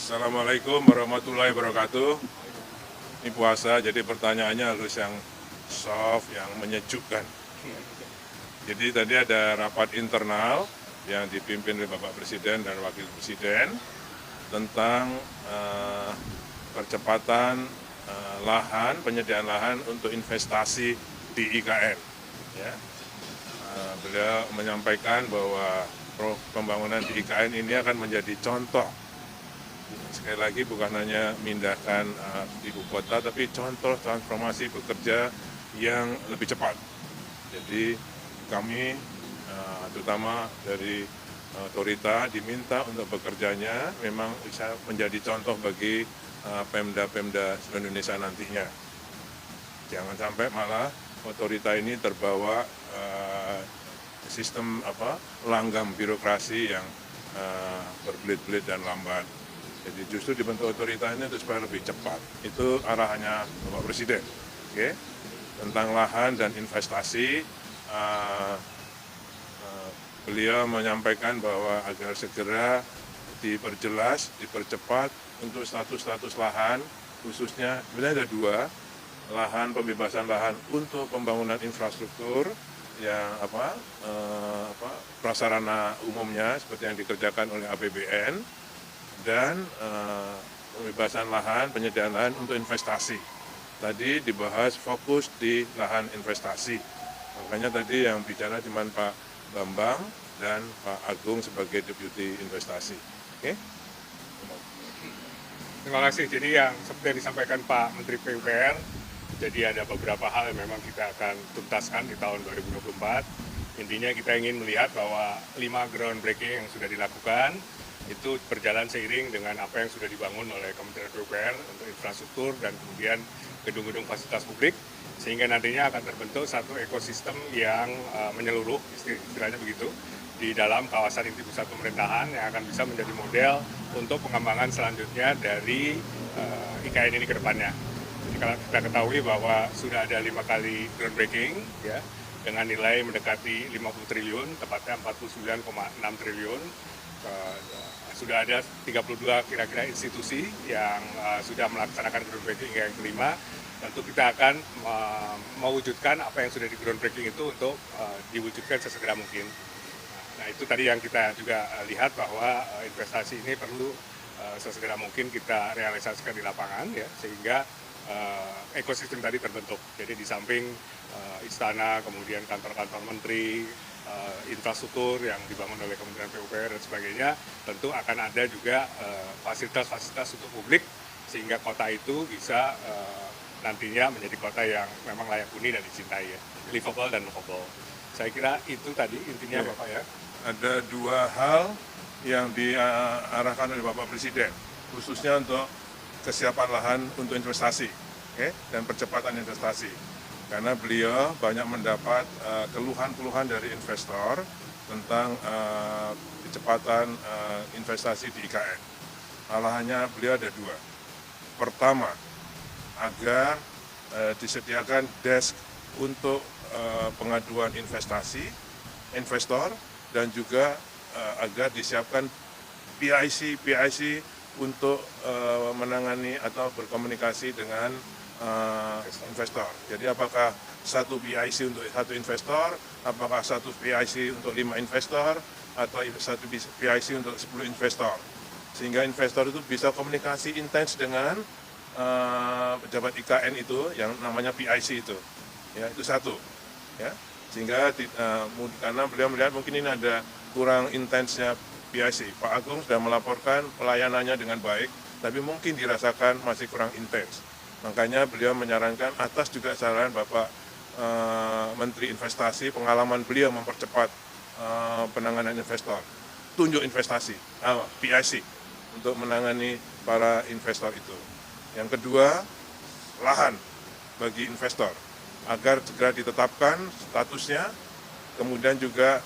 Assalamualaikum warahmatullahi wabarakatuh. Ini puasa, jadi pertanyaannya harus yang soft, yang menyejukkan. Jadi tadi ada rapat internal yang dipimpin oleh Bapak Presiden dan Wakil Presiden tentang percepatan lahan, penyediaan lahan untuk investasi di IKN. Ya. Beliau menyampaikan bahwa pembangunan di IKN ini akan menjadi contoh. Sekali lagi bukan hanya mindahkan ibu kota, tapi contoh transformasi bekerja yang lebih cepat. Jadi kami, terutama dari otorita, diminta untuk bekerjanya memang bisa menjadi contoh bagi Pemda-Pemda seluruh Indonesia nantinya. Jangan sampai malah otorita ini terbawa sistem langgam birokrasi yang berbelit-belit dan lambat. Jadi justru dibentuk otorita ini untuk supaya lebih cepat. Itu arahannya Bapak Presiden. Oke? Tentang lahan dan investasi, beliau menyampaikan bahwa agar segera diperjelas, dipercepat untuk status-status lahan, khususnya sebenarnya ada dua, lahan pembebasan lahan untuk pembangunan infrastruktur yang prasarana umumnya seperti yang dikerjakan oleh APBN, dan pembebasan lahan, penyediaan lahan untuk investasi. Tadi dibahas fokus di lahan investasi. Makanya tadi yang bicara cuma Pak Bambang dan Pak Agung sebagai Deputi Investasi. Oke? Terima kasih. Jadi yang seperti yang disampaikan Pak Menteri PUPR, jadi ada beberapa hal yang memang kita akan tuntaskan di tahun 2024. Intinya kita ingin melihat bahwa 5 groundbreaking yang sudah dilakukan, itu berjalan seiring dengan apa yang sudah dibangun oleh Kementerian PUPR untuk infrastruktur dan kemudian gedung-gedung fasilitas publik, sehingga nantinya akan terbentuk satu ekosistem yang menyeluruh, istilahnya begitu, di dalam kawasan inti pusat pemerintahan yang akan bisa menjadi model untuk pengembangan selanjutnya dari IKN ini ke depannya. Jadi kalau kita ketahui bahwa sudah ada 5 kali groundbreaking, ya, dengan nilai mendekati 50 triliun, tepatnya 49,6 triliun, sudah ada 32 kira-kira institusi yang sudah melaksanakan groundbreaking yang kelima. Tentu kita akan mewujudkan apa yang sudah di groundbreaking itu untuk diwujudkan sesegera mungkin. Nah itu tadi yang kita juga lihat bahwa investasi ini perlu sesegera mungkin kita realisasikan di lapangan, ya, sehingga ekosistem tadi terbentuk. Jadi di samping istana, kemudian kantor-kantor menteri, infrastruktur yang dibangun oleh Kementerian PUPR dan sebagainya, tentu akan ada juga fasilitas-fasilitas untuk publik, sehingga kota itu bisa nantinya menjadi kota yang memang layak huni dan dicintai, ya, livable dan lovable. Saya kira itu tadi intinya, Bapak, ya. Ada dua hal yang diarahkan oleh Bapak Presiden, khususnya untuk kesiapan lahan untuk investasi, dan percepatan investasi. Karena beliau banyak mendapat keluhan-keluhan dari investor tentang kecepatan investasi di IKN. Alahannya beliau ada dua. Pertama, agar disediakan desk untuk pengaduan investasi, investor, dan juga agar disiapkan PIC untuk menangani atau berkomunikasi dengan investor. Jadi apakah satu PIC untuk satu investor, apakah satu PIC untuk 5 investor, atau satu PIC untuk 10 investor. Sehingga investor itu bisa komunikasi intens dengan pejabat IKN itu yang namanya PIC itu. Ya, itu satu. Ya. Sehingga karena beliau melihat mungkin ini ada kurang intensnya PIC. Pak Agung sudah melaporkan pelayanannya dengan baik, tapi mungkin dirasakan masih kurang intens. Makanya beliau menyarankan atas juga saran Bapak Menteri Investasi, pengalaman beliau mempercepat penanganan investor. Tunjuk investasi, PIC, untuk menangani para investor itu. Yang kedua, lahan bagi investor, agar segera ditetapkan statusnya. Kemudian juga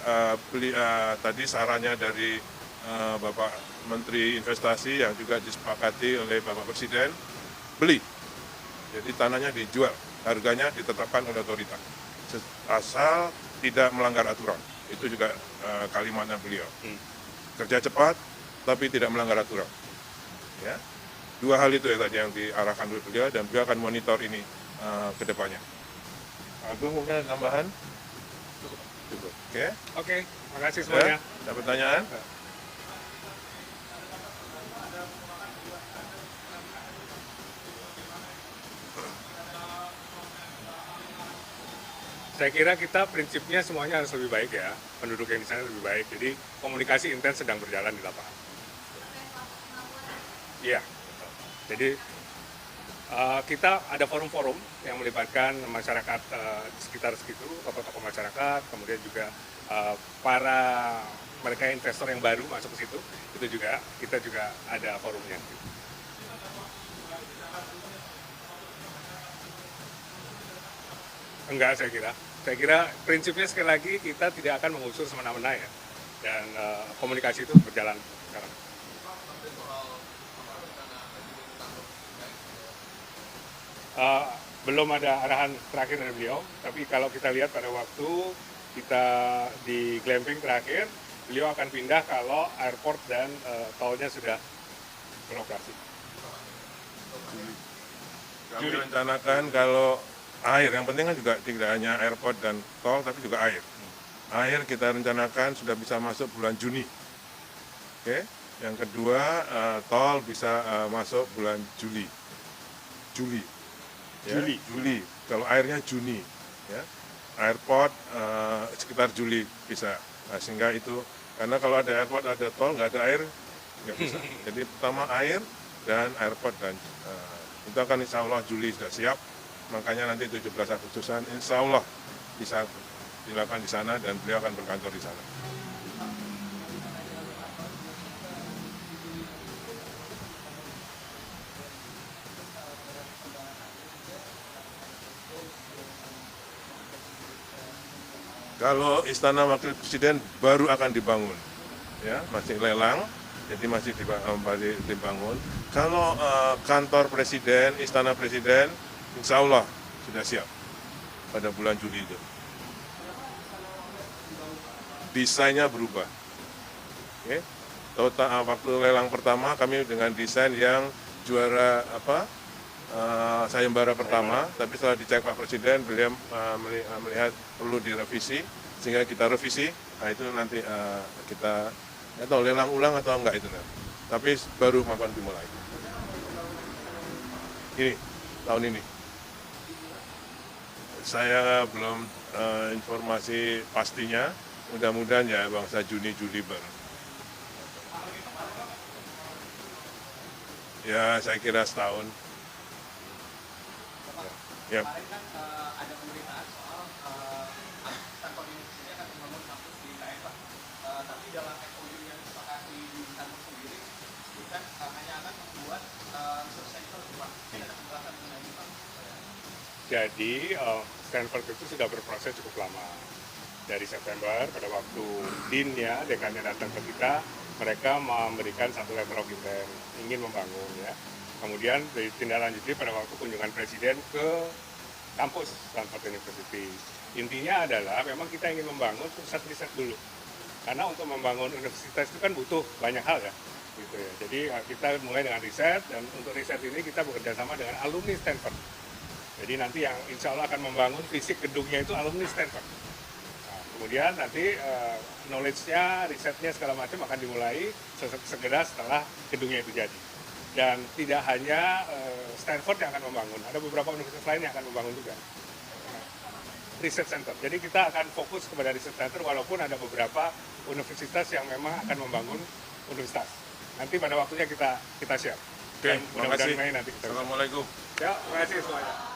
tadi sarannya dari Bapak Menteri Investasi yang juga disepakati oleh Bapak Presiden, beli. Jadi tanahnya dijual, harganya ditetapkan oleh otorita, asal tidak melanggar aturan. Itu juga kalimatnya beliau. Kerja cepat, tapi tidak melanggar aturan. Ya, dua hal itu ya tadi yang diarahkan oleh beliau, dan beliau akan monitor ini ke depannya. Agung, mungkin ada tambahan? Cukup. Oke. Oke, makasih semuanya. Ada pertanyaan? Saya kira kita prinsipnya semuanya harus lebih baik ya, penduduk yang di sana lebih baik. Jadi komunikasi intens sedang berjalan di lapangan. Iya. Jadi kita ada forum-forum yang melibatkan masyarakat di sekitar situ, tokoh-tokoh masyarakat, kemudian juga para mereka investor yang baru masuk ke situ, itu juga kita juga ada forumnya. Enggak, saya kira. Saya kira prinsipnya sekali lagi kita tidak akan mengusur semena-mena ya, dan komunikasi itu berjalan sekarang. Belum ada arahan terakhir dari beliau, tapi kalau kita lihat pada waktu kita di glamping terakhir, beliau akan pindah kalau airport dan tolnya sudah beroperasi. Kami rencanakan kalau air, yang penting kan juga tidak hanya airport dan tol, tapi juga air. Air kita rencanakan sudah bisa masuk bulan Juni. Oke. Yang kedua, tol bisa masuk bulan Juli. Ya, Juli. Kalau airnya Juni. Ya. Airport sekitar Juli bisa. Nah, sehingga itu, karena kalau ada airport, ada tol, nggak ada air, nggak bisa. Jadi pertama air dan airport, dan itu akan insya Allah Juli sudah siap. Makanya nanti 17 Agustusan insya Allah bisa dilakukan di sana, dan beliau akan berkantor di sana. Kalau Istana Wakil Presiden baru akan dibangun, ya masih lelang, jadi masih dibangun. Kalau kantor Presiden, Istana Presiden, insya Allah sudah siap pada bulan Juli itu. Desainnya berubah. Oke. Total waktu lelang pertama kami dengan desain yang juara sayembara pertama, tapi setelah dicek Pak Presiden, beliau melihat perlu direvisi, sehingga kita revisi. Nah itu nanti kita atau lelang ulang atau enggak itu nanti. Tapi baru akan dimulai. Ini tahun ini. Saya belum informasi pastinya, mudah-mudahan ya bangsa Juni-Juli baru. Ya saya kira setahun. Ya. Kemarin kan ada pemberitaan soal kantor universitasnya akan membangun kampus di IKN, Pak. Tapi dalam MOU yang disepakati di kantor sendiri, bukan hanya akan membuat research center, Pak. Ini ada penjelasan mengenai itu, Pak. Jadi Stanford itu sudah berproses cukup lama. Dari September pada waktu dekannya datang ke kita, mereka memberikan satu letter of intent, ingin membangun ya. Kemudian ditindaklanjuti pada waktu kunjungan Presiden ke kampus Stanford University. Intinya adalah memang kita ingin membangun pusat riset dulu. Karena untuk membangun universitas itu kan butuh banyak hal ya. Gitu ya. Jadi kita mulai dengan riset, dan untuk riset ini kita bekerja sama dengan alumni Stanford. Jadi nanti yang insya Allah akan membangun fisik gedungnya itu alumni Stanford. Nah, kemudian nanti knowledge-nya, risetnya segala macam akan dimulai segera setelah gedungnya itu jadi. Dan tidak hanya Stanford yang akan membangun, ada beberapa universitas lain yang akan membangun juga. Research Center. Jadi kita akan fokus kepada Research Center, walaupun ada beberapa universitas yang memang akan membangun universitas. Nanti pada waktunya kita siap. Oke, terima kasih. Nanti kita Assalamualaikum. ya, terima kasih semuanya.